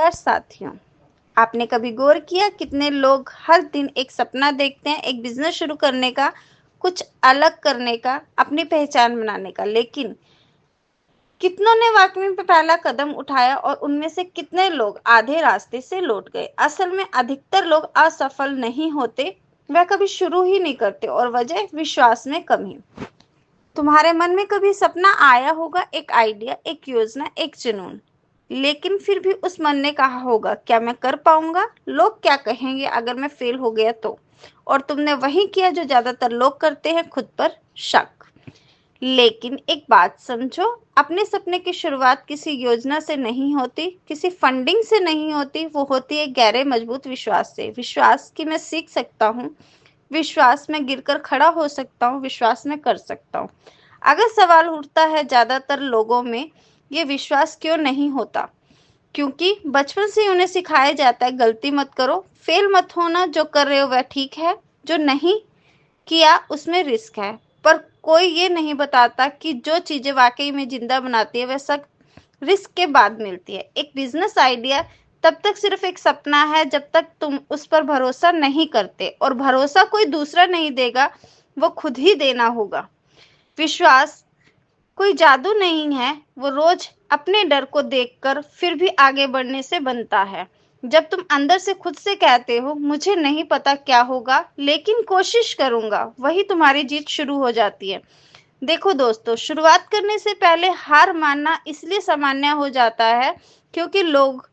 नमस्कार साथियों, आपने कभी गौर किया कितने लोग हर दिन एक सपना देखते हैं, एक बिजनेस शुरू करने का, कुछ अलग करने का, अपनी पहचान बनाने का, लेकिन कितनों ने वाकई में पहला कदम उठाया और उनमें से कितने लोग आधे रास्ते से लौट गए। असल में अधिकतर लोग असफल नहीं होते, वह कभी शुरू ही नहीं करते और वजह विश्वास में कमी। तुम्हारे मन में कभी सपना आया होगा, एक आइडिया, एक योजना, एक जुनून, लेकिन फिर भी उस मन ने कहा होगा, क्या मैं कर पाऊंगा, लोग क्या कहेंगे अगर मैं फेल हो गया तो। और तुमने वही किया जो ज्यादातर लोग करते हैं, खुद पर शक। लेकिन एक बात समझो, अपने सपने की शुरुआत किसी योजना से नहीं होती, किसी फंडिंग से नहीं होती, वो होती है गहरे मजबूत विश्वास से। विश्वास कि मैं सीख सकता हूँ, विश्वास में गिरकर खड़ा हो सकता हूँ, विश्वास में कर सकता हूँ। अगर सवाल उठता है ज्यादातर लोगों में ये विश्वास क्यों नहीं होता, क्योंकि बचपन से उन्हें सिखाया जाता है गलती मत करो, फेल मत होना, जो कर रहे हो वह ठीक है, जो नहीं किया उसमें रिस्क है। पर कोई ये नहीं बताता कि जो चीजें वाकई में जिंदा बनाती है वह सब रिस्क के बाद मिलती है। एक बिजनेस आइडिया तब तक सिर्फ एक सपना है जब तक तुम उस पर भरोसा नहीं करते, और भरोसा कोई दूसरा नहीं देगा, वो खुद ही देना होगा। विश्वास कोई जादू नहीं है, वो रोज अपने डर को देखकर फिर भी आगे बढ़ने से बनता है। जब तुम अंदर से खुद से कहते हो, मुझे नहीं पता क्या होगा लेकिन कोशिश करूंगा, वही तुम्हारी जीत शुरू हो जाती है। देखो दोस्तों, शुरुआत करने से पहले हार मानना इसलिए सामान्य हो जाता है क्योंकि लोग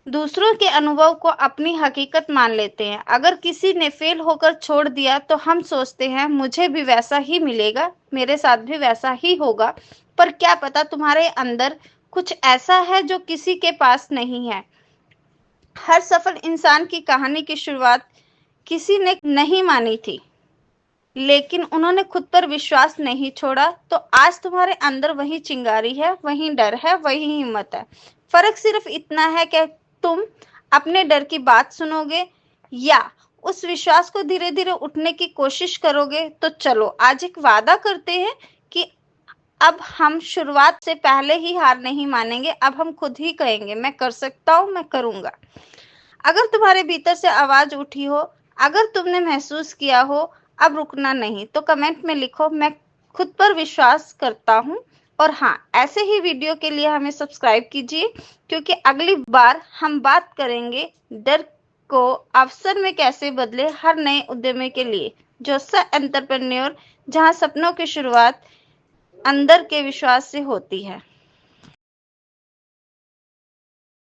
दूसरों के अनुभव को अपनी हकीकत मान लेते हैं। अगर किसी ने फेल होकर छोड़ दिया तो हम सोचते हैं मुझे भी वैसा ही मिलेगा, मेरे साथ भी वैसा ही होगा। पर क्या पता तुम्हारे अंदर कुछ ऐसा है जो किसी के पास नहीं है। हर सफल इंसान की कहानी की शुरुआत किसी ने नहीं मानी थी, लेकिन उन्होंने खुद पर विश्वास नहीं छोड़ा। तो आज तुम्हारे अंदर वही चिंगारी है, वही डर है, वही हिम्मत है। फर्क सिर्फ इतना है कि तुम अपने डर की बात सुनोगे या उस विश्वास को धीरे धीरे उठने की कोशिश करोगे। तो चलो आज एक वादा करते हैं कि अब हम शुरुआत से पहले ही हार नहीं मानेंगे। अब हम खुद ही कहेंगे, मैं कर सकता हूँ, मैं करूंगा। अगर तुम्हारे भीतर से आवाज उठी हो, अगर तुमने महसूस किया हो अब रुकना नहीं, तो कमेंट में लिखो, मैं खुद पर विश्वास करता हूँ। और हाँ, ऐसे ही वीडियो के लिए हमें सब्सक्राइब कीजिए, क्योंकि अगली बार हम बात करेंगे डर को अवसर में कैसे बदले, हर नए उद्यमी के लिए जोसा एंटरप्रेन्योर, जहाँ सपनों की शुरुआत अंदर के विश्वास से होती है।